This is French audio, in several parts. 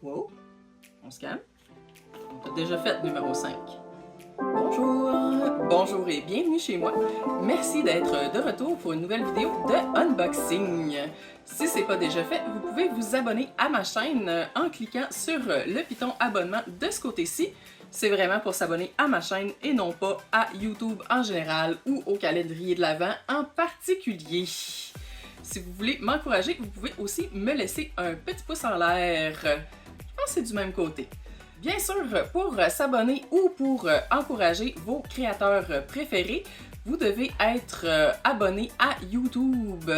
Wow, on se calme. On a déjà fait numéro 5. Bonjour! Bonjour et bienvenue chez moi. Merci d'être de retour pour une nouvelle vidéo de unboxing. Si ce n'est pas déjà fait, vous pouvez vous abonner à ma chaîne en cliquant sur le piton abonnement de ce côté-ci. C'est vraiment pour s'abonner à ma chaîne et non pas à YouTube en général ou au calendrier de l'Avent en particulier. Si vous voulez m'encourager, vous pouvez aussi me laisser un petit pouce en l'air. Je pense que c'est du même côté. Bien sûr, pour s'abonner ou pour encourager vos créateurs préférés, vous devez être abonné à YouTube.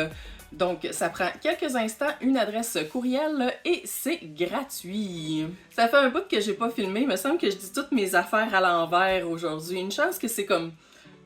Donc, ça prend quelques instants, une adresse courriel et c'est gratuit. Ça fait un bout que j'ai pas filmé, il me semble que je dis toutes mes affaires à l'envers aujourd'hui. Une chance que c'est comme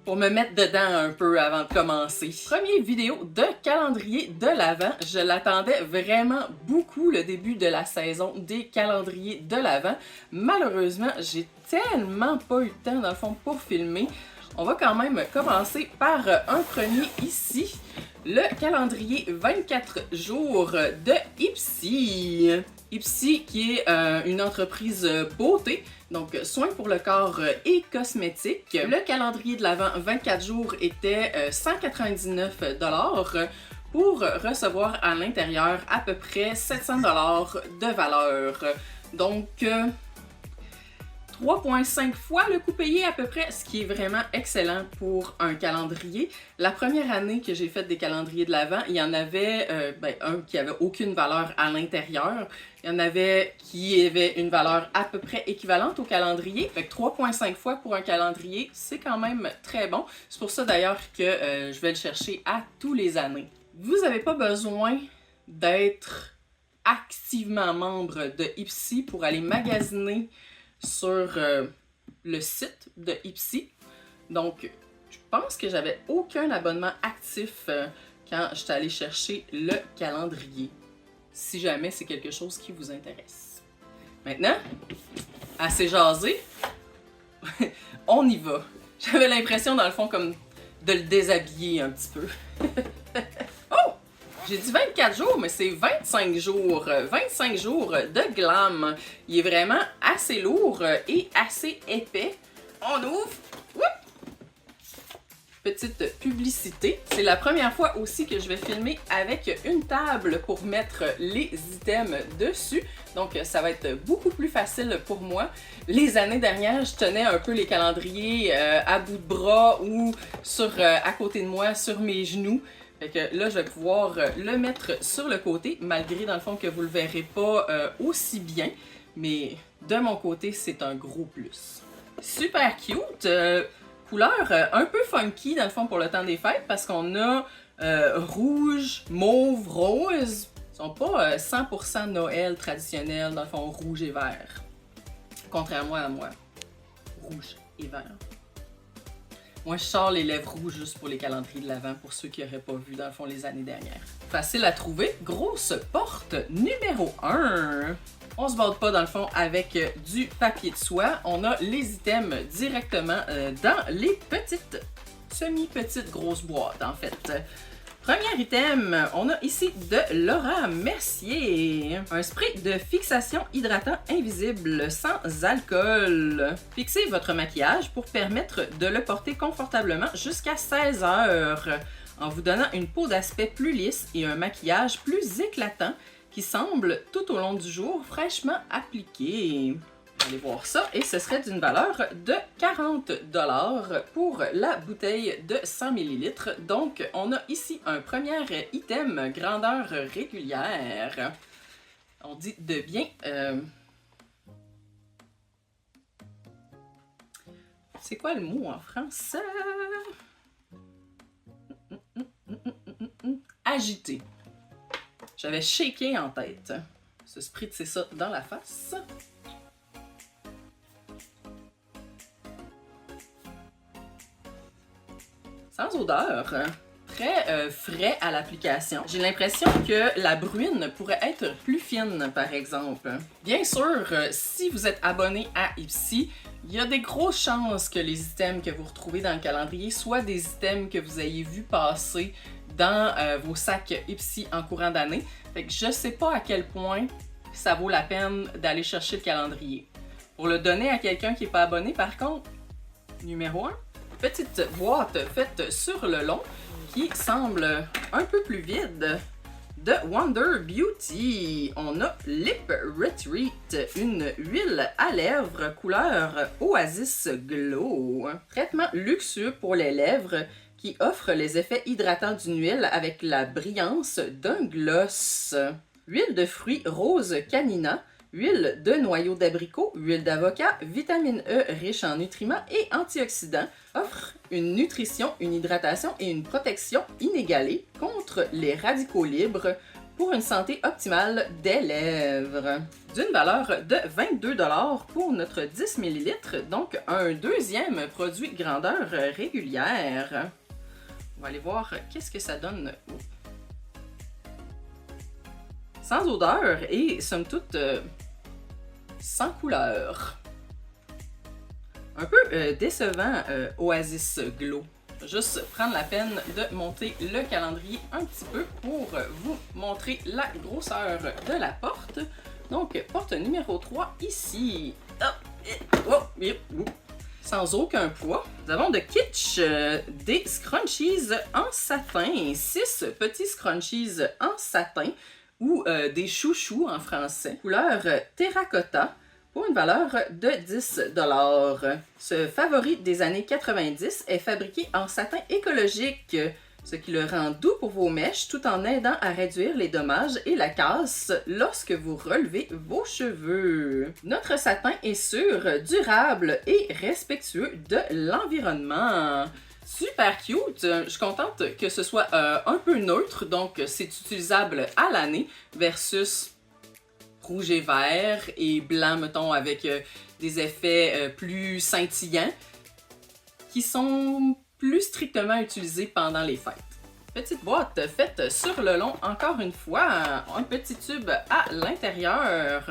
pour me mettre dedans un peu avant de commencer. Première vidéo de calendrier de l'Avent. Je l'attendais vraiment beaucoup, le début de la saison des calendriers de l'Avent. Malheureusement, j'ai tellement pas eu le temps dans le fond pour filmer. On va quand même commencer par un premier ici. Le calendrier 24 jours de Ipsy. Ipsy qui est une entreprise beauté, donc soins pour le corps et cosmétiques. Le calendrier de l'Avent 24 jours était 199 $ pour recevoir à l'intérieur à peu près 700 $ de valeur. Donc 3,5 fois le coût payé à peu près, ce qui est vraiment excellent pour un calendrier. La première année que j'ai fait des calendriers de l'Avent, il y en avait un qui avait aucune valeur à l'intérieur. Il y en avait qui avait une valeur à peu près équivalente au calendrier. Fait que 3,5 fois pour un calendrier, c'est quand même très bon. C'est pour ça d'ailleurs que je vais le chercher à tous les années. Vous n'avez pas besoin d'être activement membre de Ipsy pour aller magasiner sur le site de Ipsy. Donc, je pense que j'avais aucun abonnement actif quand j'étais allée chercher le calendrier. Si jamais c'est quelque chose qui vous intéresse. Maintenant, assez jasé, on y va. J'avais l'impression, dans le fond, comme de le déshabiller un petit peu. Oh! J'ai dit 24 jours, mais c'est 25 jours. 25 jours de glam. Il est vraiment assez lourd et assez épais. On ouvre. Oups! Petite publicité. C'est la première fois aussi que je vais filmer avec une table pour mettre les items dessus. Donc, ça va être beaucoup plus facile pour moi. Les années dernières, je tenais un peu les calendriers à bout de bras ou à côté de moi, sur mes genoux. Fait que là, je vais pouvoir le mettre sur le côté, malgré dans le fond que vous le verrez pas aussi bien. Mais de mon côté, c'est un gros plus. Super cute! Couleur un peu funky dans le fond pour le temps des fêtes parce qu'on a rouge, mauve, rose. Ils sont pas 100% Noël traditionnel dans le fond rouge et vert. Contrairement à moi, rouge et vert. Moi, je sors les lèvres rouges juste pour les calendriers de l'Avent, pour ceux qui n'auraient pas vu, dans le fond, les années dernières. Facile à trouver. Grosse porte numéro 1. On se borde pas, dans le fond, avec du papier de soie. On a les items directement dans les petites, semi-petites grosses boîtes, en fait. Premier item, on a ici de Laura Mercier. Un spray de fixation hydratant invisible sans alcool. Fixez votre maquillage pour permettre de le porter confortablement jusqu'à 16 heures en vous donnant une peau d'aspect plus lisse et un maquillage plus éclatant qui semble tout au long du jour fraîchement appliqué. Allez voir ça, et ce serait d'une valeur de 40 $ pour la bouteille de 100 ml. Donc, on a ici un premier item grandeur régulière. On dit de bien. C'est quoi le mot en français? Agité. J'avais shaké en tête. Se spritzer ça dans la face. Sans odeur, très frais à l'application. J'ai l'impression que la bruine pourrait être plus fine, par exemple. Bien sûr, si vous êtes abonné à Ipsy, il y a des grosses chances que les items que vous retrouvez dans le calendrier soient des items que vous ayez vu passer dans vos sacs Ipsy en courant d'année. Fait que je sais pas à quel point ça vaut la peine d'aller chercher le calendrier. Pour le donner à quelqu'un qui n'est pas abonné, par contre, numéro 1, petite boîte faite sur le long qui semble un peu plus vide de Wonder Beauty. On a Lip Retreat, une huile à lèvres couleur Oasis Glow. Traitement luxueux pour les lèvres qui offre les effets hydratants d'une huile avec la brillance d'un gloss. Huile de fruits rose canina, huile de noyau d'abricot, huile d'avocat, vitamine E riche en nutriments et antioxydants, offre une nutrition, une hydratation et une protection inégalée contre les radicaux libres pour une santé optimale des lèvres. D'une valeur de 22 $ pour notre 10 ml, donc un deuxième produit grandeur régulière. On va aller voir qu'est-ce que ça donne. Sans odeur et somme toute sans couleur. Un peu décevant Oasis Glow. Juste prendre la peine de monter le calendrier un petit peu pour vous montrer la grosseur de la porte. Donc, porte numéro 3 ici. Sans aucun poids. Nous avons de Kitsch des scrunchies en satin. 6 petits scrunchies en satin ou des chouchous en français. Couleur terracotta pour une valeur de 10 $. Ce favori des années 90 est fabriqué en satin écologique, ce qui le rend doux pour vos mèches tout en aidant à réduire les dommages et la casse lorsque vous relevez vos cheveux. Notre satin est sûr, durable et respectueux de l'environnement. Super cute! Je suis contente que ce soit un peu neutre, donc c'est utilisable à l'année versus rouge et vert et blanc, mettons, avec des effets plus scintillants qui sont plus strictement utilisés pendant les fêtes. Petite boîte faite sur le long, encore une fois, un petit tube à l'intérieur.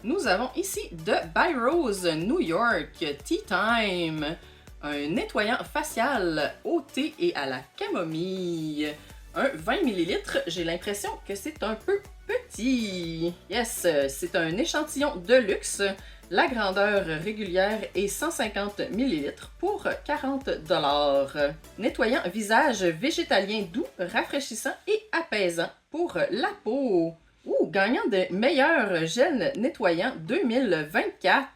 Nous avons ici de By Rose New York Tea Time, un nettoyant facial au thé et à la camomille. Un 20 ml, j'ai l'impression que c'est un peu petit. Yes, c'est un échantillon de luxe. La grandeur régulière est 150 ml pour 40 $. Nettoyant visage végétalien doux, rafraîchissant et apaisant pour la peau. Gagnant de meilleur gel nettoyant 2024.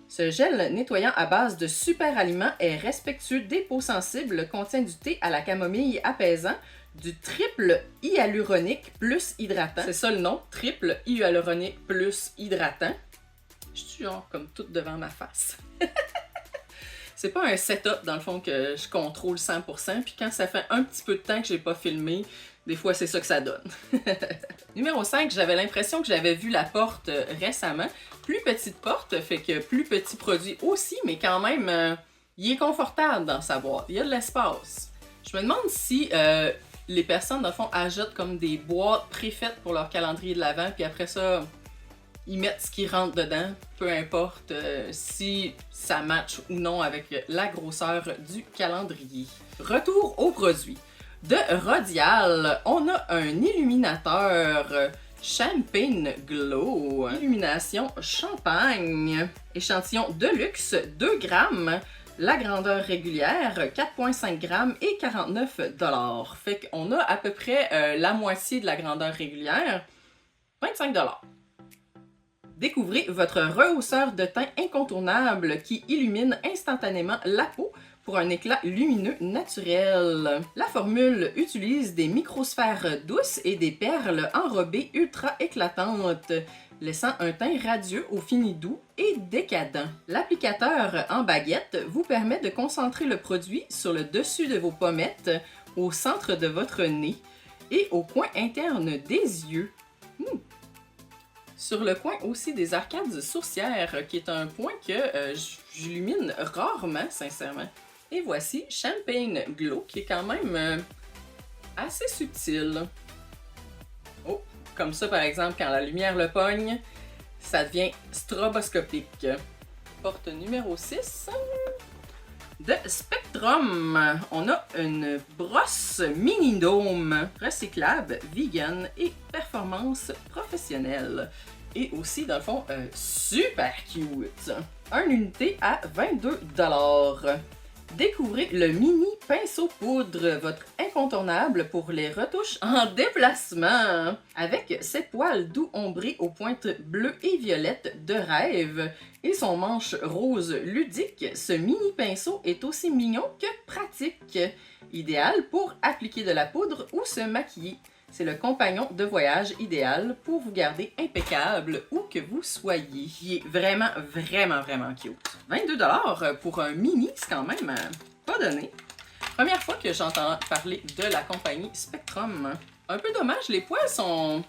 Ce gel nettoyant à base de super aliments est respectueux des peaux sensibles, contient du thé à la camomille apaisant, du triple hyaluronique plus hydratant. C'est ça le nom, triple hyaluronique plus hydratant. Je suis genre comme toute devant ma face. C'est pas un setup dans le fond que je contrôle 100%, puis quand ça fait un petit peu de temps que j'ai pas filmé, des fois c'est ça que ça donne. Numéro 5, j'avais l'impression que j'avais vu la porte récemment. Plus petite porte, fait que plus petit produit aussi, mais quand même, il est confortable dans sa boîte. Il y a de l'espace. Je me demande si les personnes, dans le fond, achètent comme des boîtes préfaites pour leur calendrier de l'Avent, puis après ça, ils mettent ce qui rentre dedans, peu importe si ça match ou non avec la grosseur du calendrier. Retour au produit. De Rodial, on a un illuminateur Champagne Glow, illumination champagne, échantillon de luxe, 2 grammes, la grandeur régulière, 4,5 grammes et 49 $. Fait qu'on a à peu près la moitié de la grandeur régulière, 25 $. Découvrez votre rehausseur de teint incontournable qui illumine instantanément la peau pour un éclat lumineux naturel. La formule utilise des microsphères douces et des perles enrobées ultra éclatantes, laissant un teint radieux au fini doux et décadent. L'applicateur en baguette vous permet de concentrer le produit sur le dessus de vos pommettes, au centre de votre nez et au coin interne des yeux. Sur le coin aussi des arcades sourcières, qui est un point que j'illumine rarement, sincèrement. Et voici Champagne Glow, qui est quand même assez subtil. Oh, comme ça par exemple, quand la lumière le pogne, ça devient stroboscopique. Porte numéro 6. De Spectrum, on a une brosse mini-dôme recyclable, vegan et performance professionnelle. Et aussi, dans le fond, super cute. Une unité à 22 $. Découvrez le mini pinceau poudre, votre incontournable pour les retouches en déplacement. Avec ses poils doux ombrés aux pointes bleues et violettes de rêve et son manche rose ludique, ce mini pinceau est aussi mignon que pratique. Idéal pour appliquer de la poudre ou se maquiller. C'est le compagnon de voyage idéal pour vous garder impeccable où que vous soyez. Il est vraiment, vraiment, vraiment cute. 22 $ pour un mini, c'est quand même pas donné. Première fois que j'entends parler de la compagnie Spectrum. Un peu dommage, les poils sont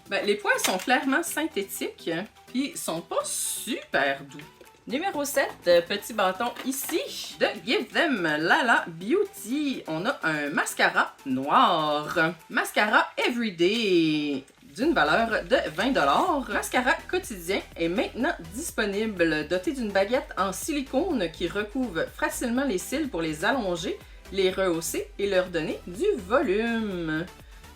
clairement synthétiques, puis sont pas super doux. Numéro 7, petit bâton ici de Give Them Lala Beauty. On a un mascara noir. Mascara Everyday d'une valeur de 20 $. Mascara quotidien est maintenant disponible, doté d'une baguette en silicone qui recouvre facilement les cils pour les allonger, les rehausser et leur donner du volume.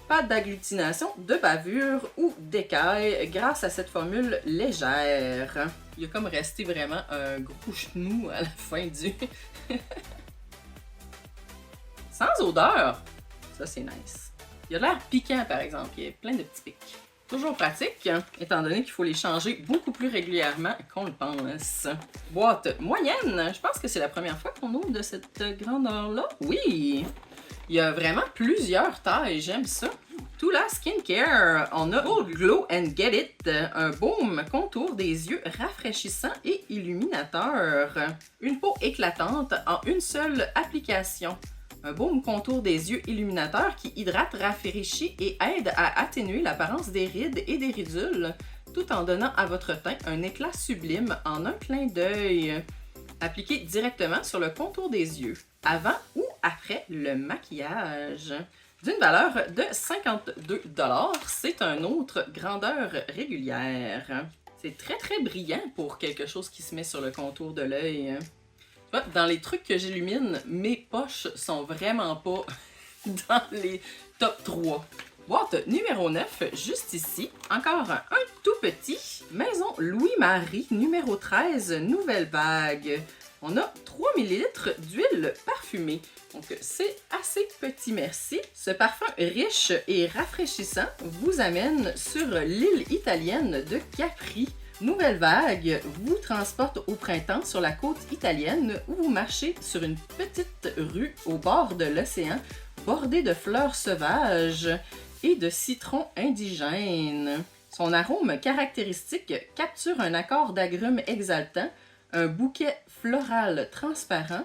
Pas d'agglutination, de bavure ou d'écailles grâce à cette formule légère. Il a comme resté vraiment un gros genou à la fin du... Sans odeur! Ça, c'est nice. Il a l'air piquant, par exemple. Il y a plein de petits pics. Toujours pratique, étant donné qu'il faut les changer beaucoup plus régulièrement qu'on le pense. Boîte moyenne. Je pense que c'est la première fois qu'on ouvre de cette grandeur-là. Oui! Il y a vraiment plusieurs tailles, j'aime ça. Tula Skincare, on a Bold Glow and Get It, un baume contour des yeux rafraîchissant et illuminateur. Une peau éclatante en une seule application. Un baume contour des yeux illuminateur qui hydrate, rafraîchit et aide à atténuer l'apparence des rides et des ridules, tout en donnant à votre teint un éclat sublime en un clin d'œil. Appliqué directement sur le contour des yeux, avant ou après le maquillage. D'une valeur de 52 $, c'est une autre grandeur régulière. C'est très très brillant pour quelque chose qui se met sur le contour de l'œil. Dans les trucs que j'illumine, mes poches sont vraiment pas dans les top 3. Boîte numéro 9, juste ici. Encore un tout petit. Maison Louis-Marie, numéro 13, nouvelle vague. On a 3 ml d'huile parfumée. Donc, c'est assez petit, merci. Ce parfum riche et rafraîchissant vous amène sur l'île italienne de Capri. Nouvelle vague vous transporte au printemps sur la côte italienne où vous marchez sur une petite rue au bord de l'océan, bordée de fleurs sauvages et de citrons indigènes. Son arôme caractéristique capture un accord d'agrumes exaltant, un bouquet floral transparent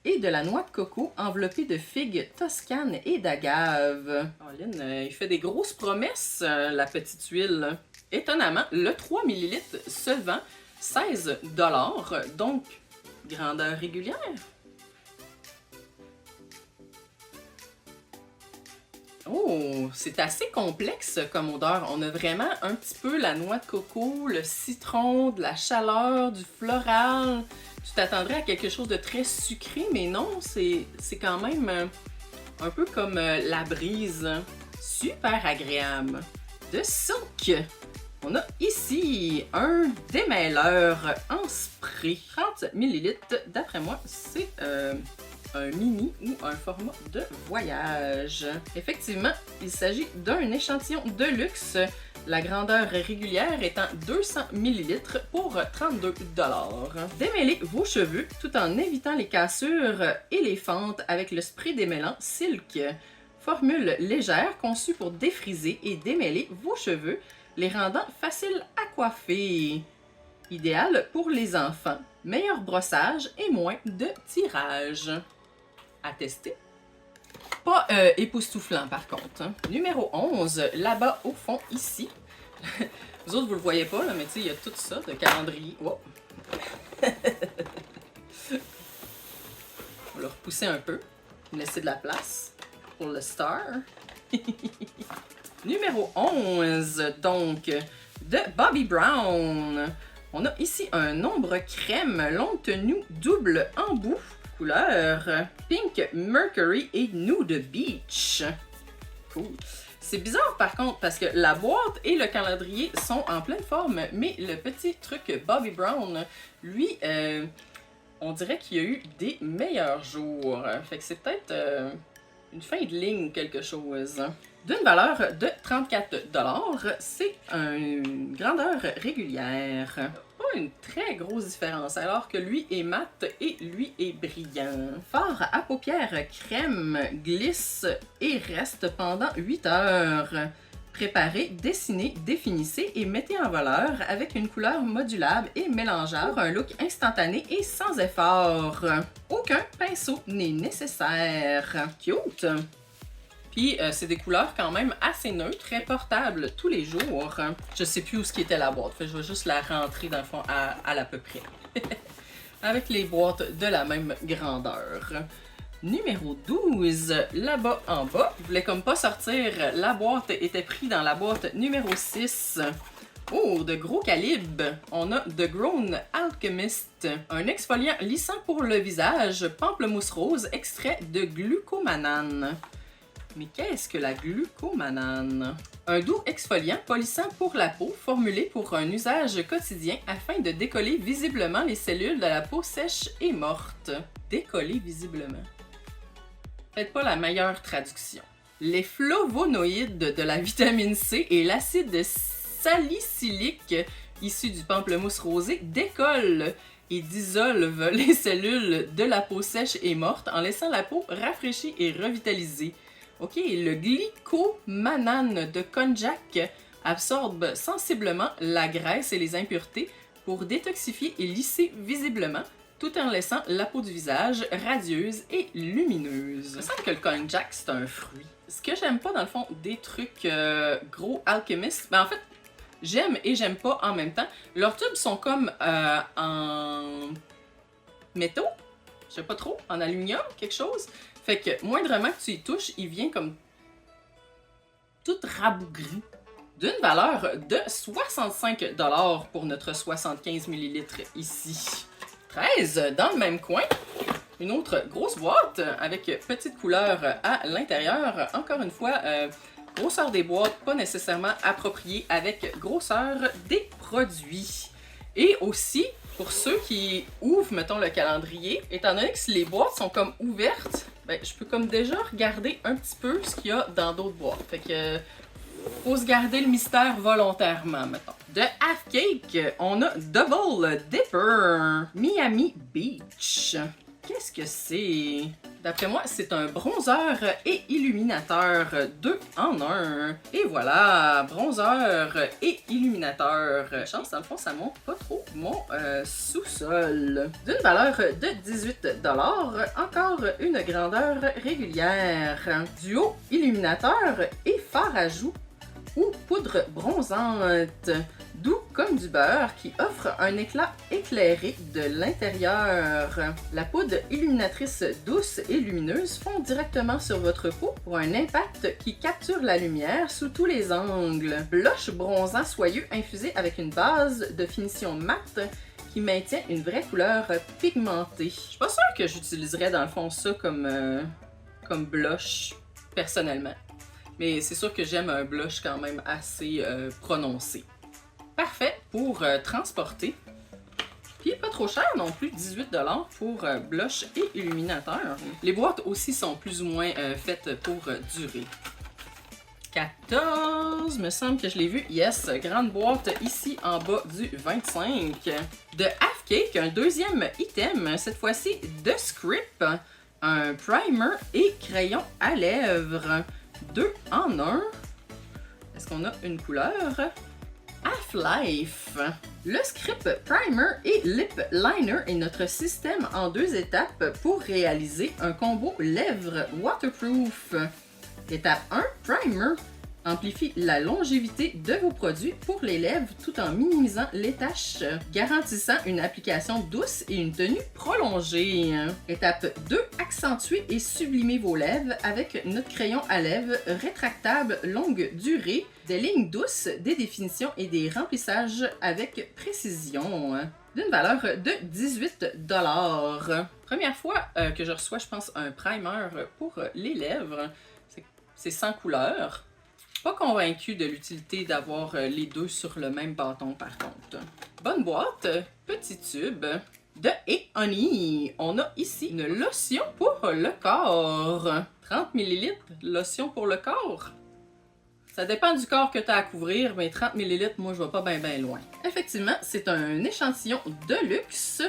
et de la noix de coco enveloppée de figues toscanes et d'agaves. Pauline, il fait des grosses promesses, la petite huile. Étonnamment, le 3 ml se vend 16 $, donc grandeur régulière. Oh, c'est assez complexe comme odeur. On a vraiment un petit peu la noix de coco, le citron, de la chaleur, du floral. Tu t'attendrais à quelque chose de très sucré, mais non, c'est quand même un peu comme la brise. Super agréable. De Silk, on a ici un démêleur en spray. 30 ml, d'après moi, c'est un mini ou un format de voyage. Effectivement, il s'agit d'un échantillon de luxe, la grandeur régulière étant 200 ml pour 32 $. Démêlez vos cheveux tout en évitant les cassures et les fentes avec le spray démêlant Silk. Formule légère conçue pour défriser et démêler vos cheveux, les rendant faciles à coiffer. Idéal pour les enfants. Meilleur brossage et moins de tirage. À tester. Pas époustouflant par contre. Hein. Numéro 11, là-bas au fond, ici. Vous autres, vous le voyez pas, là, mais tu sais, il y a tout ça de calendrier. Oh. On va le repousser un peu. Laisser de la place pour le star. Numéro 11, donc, de Bobbi Brown. On a ici un ombre crème longue tenue double embout couleurs, Pink Mercury et Nude Beach. Cool. C'est bizarre par contre parce que la boîte et le calendrier sont en pleine forme, mais le petit truc Bobbi Brown, lui, on dirait qu'il y a eu des meilleurs jours. Fait que c'est peut-être une fin de ligne ou quelque chose. D'une valeur de 34$, c'est une grandeur régulière. Pas une très grosse différence, alors que lui est mat et lui est brillant. Fard à paupières crème glisse et reste pendant 8 heures. Préparez, dessinez, définissez et mettez en valeur avec une couleur modulable et mélangeable, un look instantané et sans effort. Aucun pinceau n'est nécessaire. Cute! Puis c'est des couleurs quand même assez neutres, très portables tous les jours. Je sais plus où ce qui était la boîte, fait, je vais juste la rentrer dans le fond à l'à peu près. Avec les boîtes de la même grandeur. Numéro 12, là-bas en bas. Je voulais comme pas sortir, la boîte était prise dans la boîte numéro 6. Oh, de gros calibre, on a The Grown Alchemist, un exfoliant lissant pour le visage, pamplemousse rose, extrait de glucomanane. Mais qu'est-ce que la glucomanane? Un doux exfoliant polissant pour la peau, formulé pour un usage quotidien afin de décoller visiblement les cellules de la peau sèche et morte. Décoller visiblement. Peut-être pas la meilleure traduction. Les flavonoïdes de la vitamine C et l'acide salicylique issu du pamplemousse rosé décollent et dissolvent les cellules de la peau sèche et morte en laissant la peau rafraîchie et revitalisée. Ok, le glycomanane de konjac absorbe sensiblement la graisse et les impuretés pour détoxifier et lisser visiblement, tout en laissant la peau du visage radieuse et lumineuse. Il me semble que le konjac, c'est un fruit. Ce que j'aime pas, dans le fond, des trucs gros alchimistes, ben en fait, j'aime et j'aime pas en même temps. Leurs tubes sont comme en métaux, je sais pas trop, en aluminium, quelque chose. Fait que moindrement que tu y touches, il vient comme tout rabougri. D'une valeur de 65$ pour notre 75 ml ici. 13 dans le même coin. Une autre grosse boîte avec petite couleur à l'intérieur. Encore une fois, grosseur des boîtes pas nécessairement appropriée avec grosseur des produits. Et aussi, pour ceux qui ouvrent, mettons, le calendrier, étant donné que les boîtes sont comme ouvertes, ben, je peux comme déjà regarder un petit peu ce qu'il y a dans d'autres boîtes. Fait que faut se garder le mystère volontairement, mettons. De Half Cake, on a Double Dipper Miami Beach. Qu'est-ce que c'est? D'après moi, c'est un bronzeur et illuminateur 2 en 1. Et voilà, bronzeur et illuminateur. Chance, dans le fond, ça monte pas trop mon sous-sol. D'une valeur de 18$, encore une grandeur régulière. Duo illuminateur et fard à joues ou poudre bronzante, doux comme du beurre qui offre un éclat éclairé de l'intérieur. La poudre illuminatrice douce et lumineuse fond directement sur votre peau pour un impact qui capture la lumière sous tous les angles. Blush bronzant soyeux infusé avec une base de finition mate qui maintient une vraie couleur pigmentée. Je suis pas sûre que j'utiliserais dans le fond ça comme blush personnellement. Mais c'est sûr que j'aime un blush quand même assez prononcé. Parfait pour transporter. Puis pas trop cher non plus, 18$ pour blush et illuminateur. Les boîtes aussi sont plus ou moins faites pour durer. 14, me semble que je l'ai vu. Yes, grande boîte ici en bas du 25. De Half Cake, un deuxième item, cette fois-ci de Script, un primer et crayon à lèvres. 2 en 1. Est-ce qu'on a une couleur? Half-Life. Le Script Primer et Lip Liner est notre système en 2 étapes pour réaliser un combo lèvres waterproof. Étape 1, Primer. Amplifie la longévité de vos produits pour les lèvres tout en minimisant les taches, garantissant une application douce et une tenue prolongée. Étape 2, accentuez et sublimez vos lèvres avec notre crayon à lèvres rétractable longue durée, des lignes douces, des définitions et des remplissages avec précision. d'une valeur de 18$. Première fois que je reçois, je pense, un primer pour les lèvres. C'est sans couleur. Pas convaincu de l'utilité d'avoir les deux sur le même bâton par contre. Bonne boîte, petit tube de Honey. On a ici une lotion pour le corps. 30 ml, lotion pour le corps. Ça dépend du corps que tu as à couvrir, mais 30 ml, moi je vais pas bien loin. Effectivement, c'est un échantillon de luxe.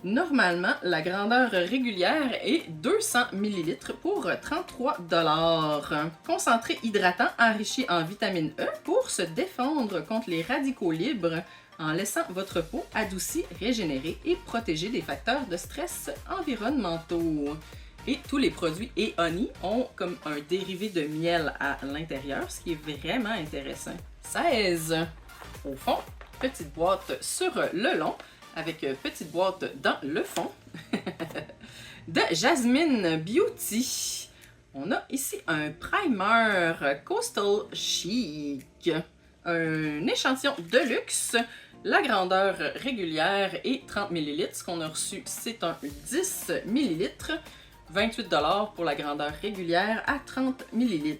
Normalement, la grandeur régulière est 200 ml pour 33$. Concentré hydratant enrichi en vitamine E pour se défendre contre les radicaux libres en laissant votre peau adoucie, régénérée et protégée des facteurs de stress environnementaux. Et tous les produits Honey ont comme un dérivé de miel à l'intérieur, ce qui est vraiment intéressant. 16 au fond, petite boîte sur le long, avec petite boîte dans le fond, de Jasmine Beauty. On a ici un primer Coastal Chic, un échantillon de luxe. La grandeur régulière est 30 ml. Ce qu'on a reçu, c'est un 10 ml. 28$ pour la grandeur régulière à 30 ml.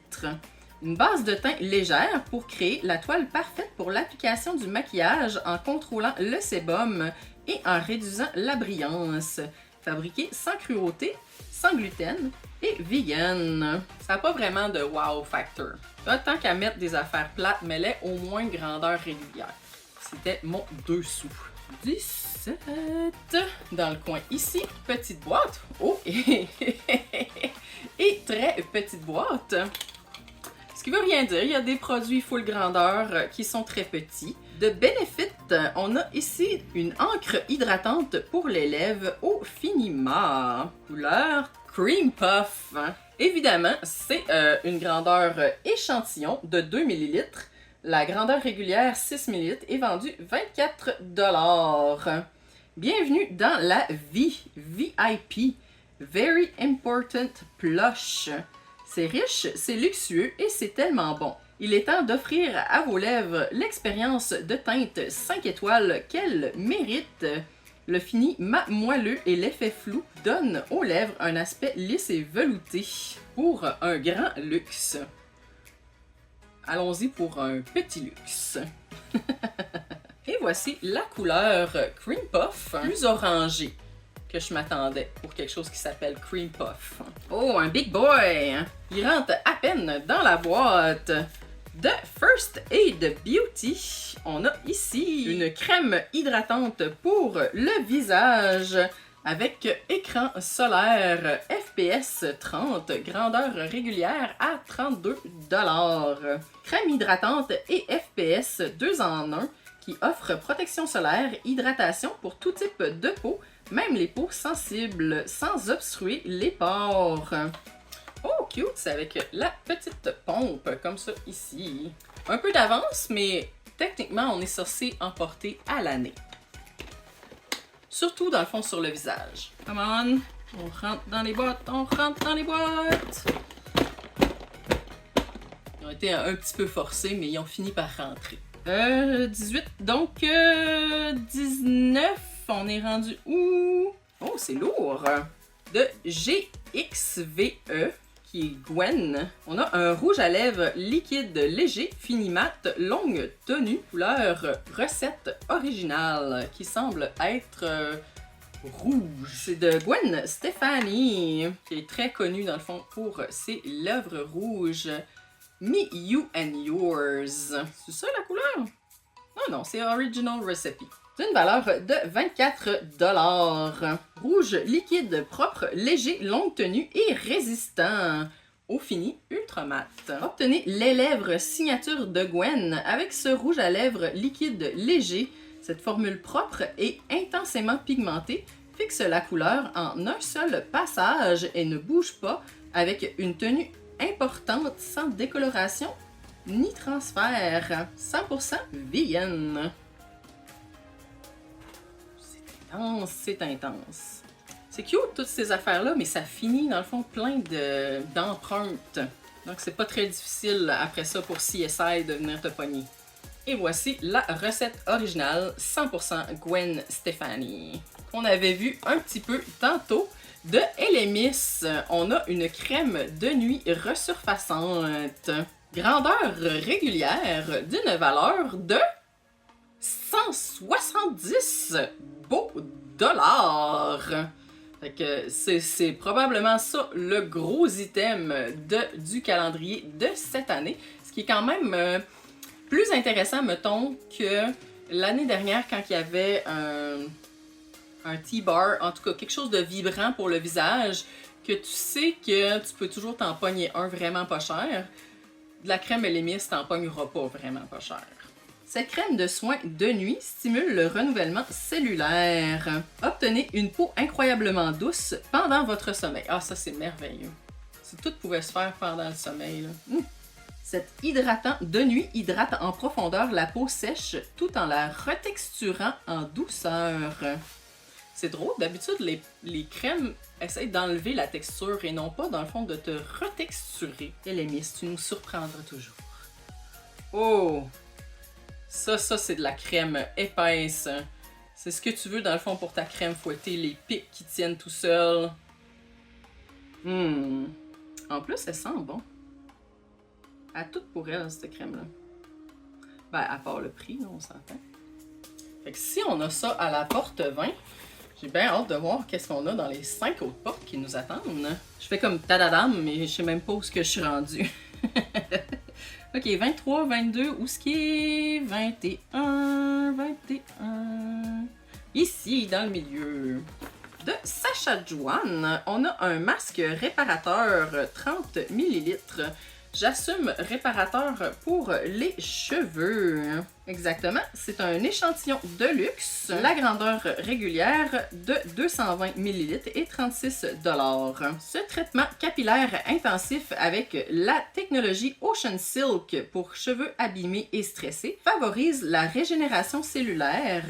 Une base de teint légère pour créer la toile parfaite pour l'application du maquillage en contrôlant le sébum et en réduisant la brillance. Fabriqué sans cruauté, sans gluten et vegan. Ça n'a pas vraiment de wow factor. Tant qu'à mettre des affaires plates, mets-les au moins grandeur régulière. C'était mon dessous. 17 dans le coin ici, petite boîte. Oh! Et très petite boîte. Ce qui veut rien dire, il y a des produits full grandeur qui sont très petits. De Benefit, on a ici une encre hydratante pour les lèvres au Finima, couleur Cream Puff. Évidemment, c'est une grandeur échantillon de 2 ml. La grandeur régulière 6 ml est vendue 24$. Bienvenue dans la VIP, Very Important Plush. C'est riche, c'est luxueux et c'est tellement bon. Il est temps d'offrir à vos lèvres l'expérience de teinte 5 étoiles qu'elles méritent. Le fini mat moelleux et l'effet flou donnent aux lèvres un aspect lisse et velouté pour un grand luxe. Allons-y pour un petit luxe. Et voici la couleur Cream Puff, plus orangée que je m'attendais pour quelque chose qui s'appelle Cream Puff. Oh, un big boy! Il rentre à peine dans la boîte. De First Aid Beauty, on a ici une crème hydratante pour le visage avec écran solaire FPS 30, grandeur régulière à 32$. Crème hydratante et FPS 2 en 1 qui offre protection solaire, hydratation pour tout type de peau, même les peaux sensibles, sans obstruer les pores. Oh, cute! C'est avec la petite pompe, comme ça, ici. Un peu d'avance, mais techniquement, on est censé en porter à l'année. Surtout, dans le fond, sur le visage. Come on! On rentre dans les boîtes, on rentre dans les boîtes! Ils ont été un petit peu forcés, mais ils ont fini par rentrer. 18, donc 19, on est rendu où? Oh, c'est lourd! De GXVE, qui est Gwen. On a un rouge à lèvres liquide léger, fini mat, longue tenue, couleur recette originale, qui semble être rouge. C'est de Gwen Stefani, qui est très connue dans le fond pour ses lèvres rouges. Me, You and Yours. C'est ça la couleur? Non, non, c'est Original Recipe. D'une valeur de 24$. Rouge liquide propre, léger, longue tenue et résistant. Au fini, ultra mat. Obtenez les lèvres signature de Gwen avec ce rouge à lèvres liquide léger. Cette formule propre et intensément pigmentée fixe la couleur en un seul passage et ne bouge pas avec une tenue importante sans décoloration ni transfert. 100% vegan. C'est intense. C'est cute toutes ces affaires-là, mais ça finit dans le fond plein d'empreintes. Donc c'est pas très difficile après ça pour CSI de venir te pogner. Et voici la recette originale 100% Gwen Stefani, qu'on avait vu un petit peu tantôt. De Elemis, on a une crème de nuit resurfaçante, grandeur régulière d'une valeur de 170 beaux dollars. Fait que c'est probablement ça le gros item du calendrier de cette année. Ce qui est quand même plus intéressant, mettons, que l'année dernière quand il y avait un T-bar, en tout cas quelque chose de vibrant pour le visage, que tu sais que tu peux toujours t'en pogner un vraiment pas cher. De la crème Elemis, t'en pogneras pas vraiment pas cher. Cette crème de soin de nuit stimule le renouvellement cellulaire. Obtenez une peau incroyablement douce pendant votre sommeil. Ah, ça c'est merveilleux. Si tout pouvait se faire pendant le sommeil, là. Cet hydratant de nuit hydrate en profondeur la peau sèche tout en la retexturant en douceur. C'est drôle, d'habitude les crèmes essayent d'enlever la texture et non pas dans le fond de te retexturer. Elemis, tu nous surprendras toujours. Oh! Ça c'est de la crème épaisse. C'est ce que tu veux dans le fond pour ta crème fouettée, les pics qui tiennent tout seuls. En plus, elle sent bon. Elle a tout pour elle, cette crème-là. Ben, à part le prix, là, on s'entend. Fait que si on a ça à la porte 20, j'ai bien hâte de voir qu'est-ce qu'on a dans les 5 autres portes qui nous attendent. Je fais comme tadadam, mais je sais même pas où je suis rendue. Ok, 23, 22, où est-ce qu'il est? 21, 21... Ici, dans le milieu. De Sacha Joanne, on a un masque réparateur 30 ml. J'assume réparateur pour les cheveux. Exactement, c'est un échantillon de luxe. La grandeur régulière de 220 ml et 36 $. Ce traitement capillaire intensif avec la technologie Ocean Silk pour cheveux abîmés et stressés favorise la régénération cellulaire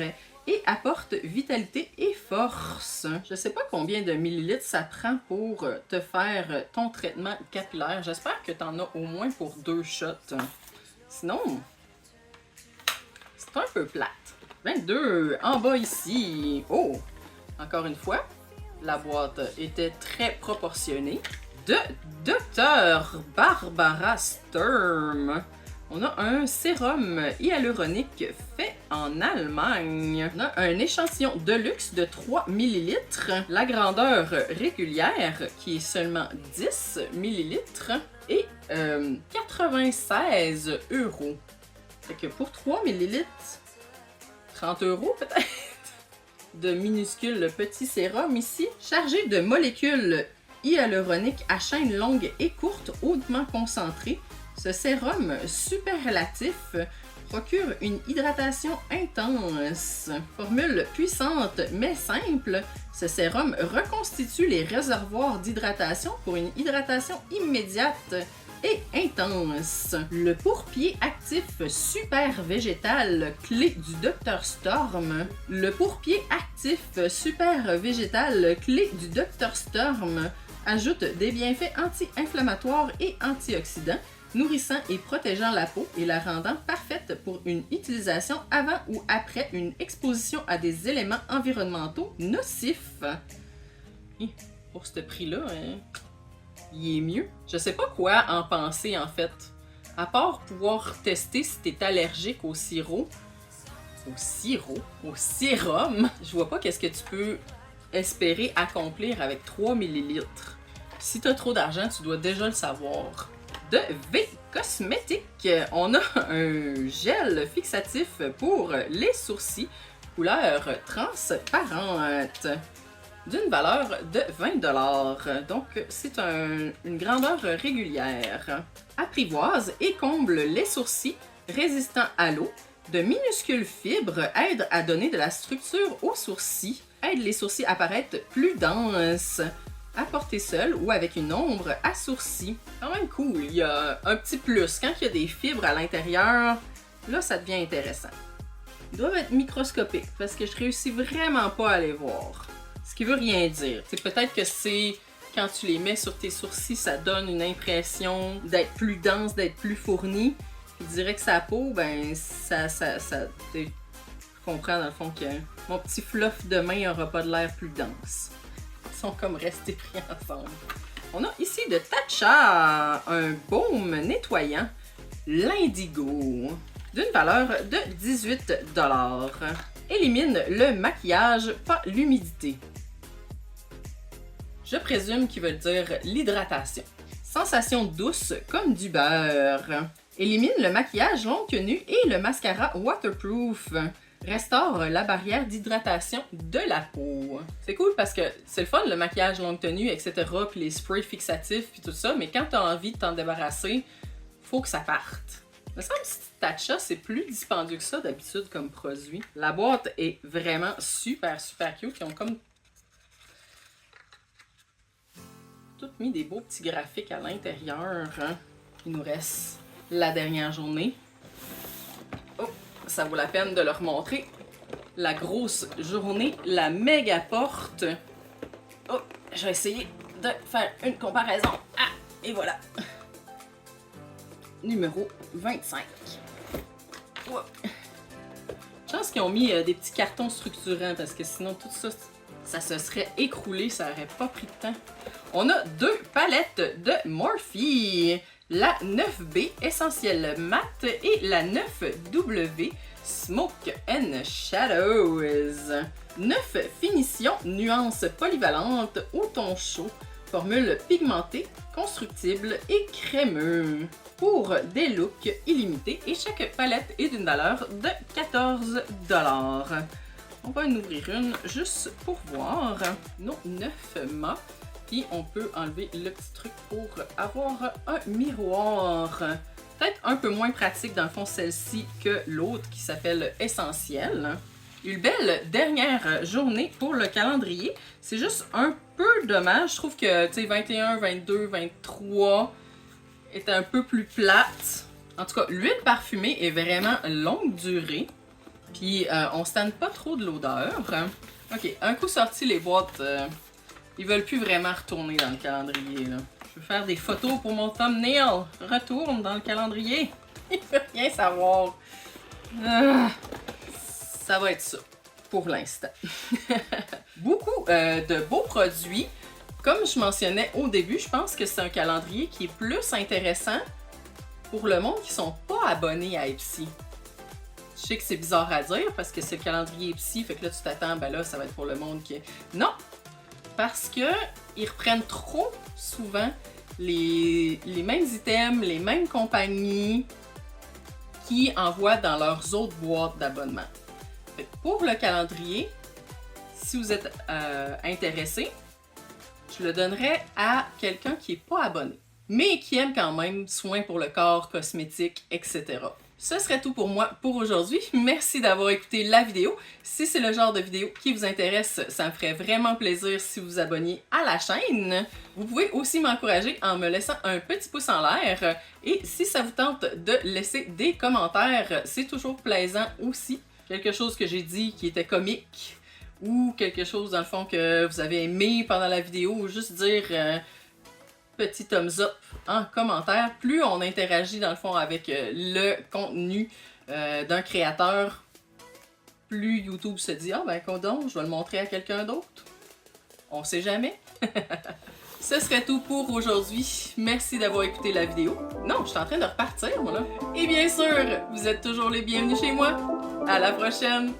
et apporte vitalité et force. Je sais pas combien de millilitres ça prend pour te faire ton traitement capillaire. J'espère que tu en as au moins pour 2 shots. Sinon, c'est un peu plate. 22 en bas ici. Oh! Encore une fois, la boîte était très proportionnée. De Dr. Barbara Sturm. On a un sérum hyaluronique fait en Allemagne. On a un échantillon de luxe de 3 ml. La grandeur régulière qui est seulement 10 ml. Et 96 €. Fait que pour 3 ml, 30 € peut-être. De minuscules petits sérums ici. Chargé de molécules hyaluroniques à chaîne longue et courte, hautement concentrées. Ce sérum superlatif procure une hydratation intense. Formule puissante mais simple, ce sérum reconstitue les réservoirs d'hydratation pour une hydratation immédiate et intense. Le pourpier actif super végétal clé du Dr. Storm. Le pourpier actif super végétal clé du Dr. Storm ajoute des bienfaits anti-inflammatoires et antioxydants, nourrissant et protégeant la peau et la rendant parfaite pour une utilisation avant ou après une exposition à des éléments environnementaux nocifs. Et pour ce prix-là, hein, il est mieux. Je sais pas quoi en penser en fait. À part pouvoir tester si t'es allergique au sirop. Au sérum. Je vois pas qu'est-ce que tu peux espérer accomplir avec 3 ml. Si t'as trop d'argent, tu dois déjà le savoir. De V Cosmétiques, on a un gel fixatif pour les sourcils, couleur transparente, d'une valeur de 20 $. Donc, c'est une grandeur régulière. Apprivoise et comble les sourcils résistants à l'eau. De minuscules fibres aident à donner de la structure aux sourcils, aident les sourcils à paraître plus denses. À porter seul ou avec une ombre à sourcils. Quand même cool, il y a un petit plus. Quand il y a des fibres à l'intérieur, là ça devient intéressant. Ils doivent être microscopiques parce que je réussis vraiment pas à les voir. Ce qui veut rien dire. C'est peut-être que c'est quand tu les mets sur tes sourcils, ça donne une impression d'être plus dense, d'être plus fourni. Il dirait que sa peau, ben, tu comprends dans le fond que mon petit fluff de main aura pas de l'air plus dense. Ils sont comme restés pris ensemble. On a ici de Tatcha, un baume nettoyant, l'indigo, d'une valeur de 18 $. Élimine le maquillage, pas l'humidité. Je présume qu'ils veulent dire l'hydratation. Sensation douce comme du beurre. Élimine le maquillage longue tenue et le mascara waterproof. Restaure la barrière d'hydratation de la peau. C'est cool parce que c'est le fun le maquillage longue tenue, etc. Puis les sprays fixatifs puis tout ça, mais quand tu as envie de t'en débarrasser, faut que ça parte. Il me semble que Tatcha, c'est plus dispendieux que ça d'habitude comme produit. La boîte est vraiment super cute. Ils ont comme tout mis des beaux petits graphiques à l'intérieur. Hein. Il nous reste la dernière journée. Oh, ça vaut la peine de leur montrer. La grosse journée, la méga porte. Oh, je vais essayer de faire une comparaison. Ah, et voilà. Numéro 25. Wow. Chance qu'ils ont mis des petits cartons structurants parce que sinon tout ça, ça se serait écroulé, ça aurait pas pris de temps. On a 2 palettes de Morphe. La 9B Essentiel Matte et la 9W Smoke and Shadows. 9 finitions, nuances polyvalentes au ton chaud, formule pigmentée, constructible et crémeux. Pour des looks illimités et chaque palette est d'une valeur de 14 $. On va en ouvrir une juste pour voir nos 9 mâts. Puis on peut enlever le petit truc pour avoir un miroir. Peut-être un peu moins pratique dans le fond celle-ci que l'autre qui s'appelle Essentiel. Une belle dernière journée pour le calendrier. C'est juste un peu dommage. Je trouve que 21, 22, 23 est un peu plus plate. En tout cas, l'huile parfumée est vraiment longue durée. Puis on ne stanne pas trop de l'odeur. Ok, un coup sorti les boîtes, ils veulent plus vraiment retourner dans le calendrier. Là. Je veux faire des photos pour mon thumbnail. Retourne dans le calendrier. Il veut rien savoir. Ça va être ça pour l'instant. Beaucoup de beaux produits. Comme je mentionnais au début, je pense que c'est un calendrier qui est plus intéressant pour le monde qui sont pas abonnés à Ipsy. Je sais que c'est bizarre à dire parce que c'est le calendrier Ipsy, fait que là tu t'attends, ben là ça va être pour le monde qui est... Non! Parce que ils reprennent trop souvent les mêmes items, les mêmes compagnies qui envoient dans leurs autres boîtes d'abonnement. Pour le calendrier, si vous êtes intéressé, je le donnerais à quelqu'un qui n'est pas abonné, mais qui aime quand même soins pour le corps, cosmétiques, etc. Ce serait tout pour moi pour aujourd'hui. Merci d'avoir écouté la vidéo. Si c'est le genre de vidéo qui vous intéresse, ça me ferait vraiment plaisir si vous vous abonniez à la chaîne. Vous pouvez aussi m'encourager en me laissant un petit pouce en l'air. Et si ça vous tente de laisser des commentaires, c'est toujours plaisant aussi. Quelque chose que j'ai dit qui était comique ou quelque chose dans le fond que vous avez aimé pendant la vidéo ou juste dire... petit thumbs up en commentaire. Plus on interagit dans le fond avec le contenu d'un créateur, plus YouTube se dit « Ah ben condom, je vais le montrer à quelqu'un d'autre. » On sait jamais. Ce serait tout pour aujourd'hui. Merci d'avoir écouté la vidéo. Non, je suis en train de repartir, moi là. Et bien sûr, vous êtes toujours les bienvenus chez moi. À la prochaine!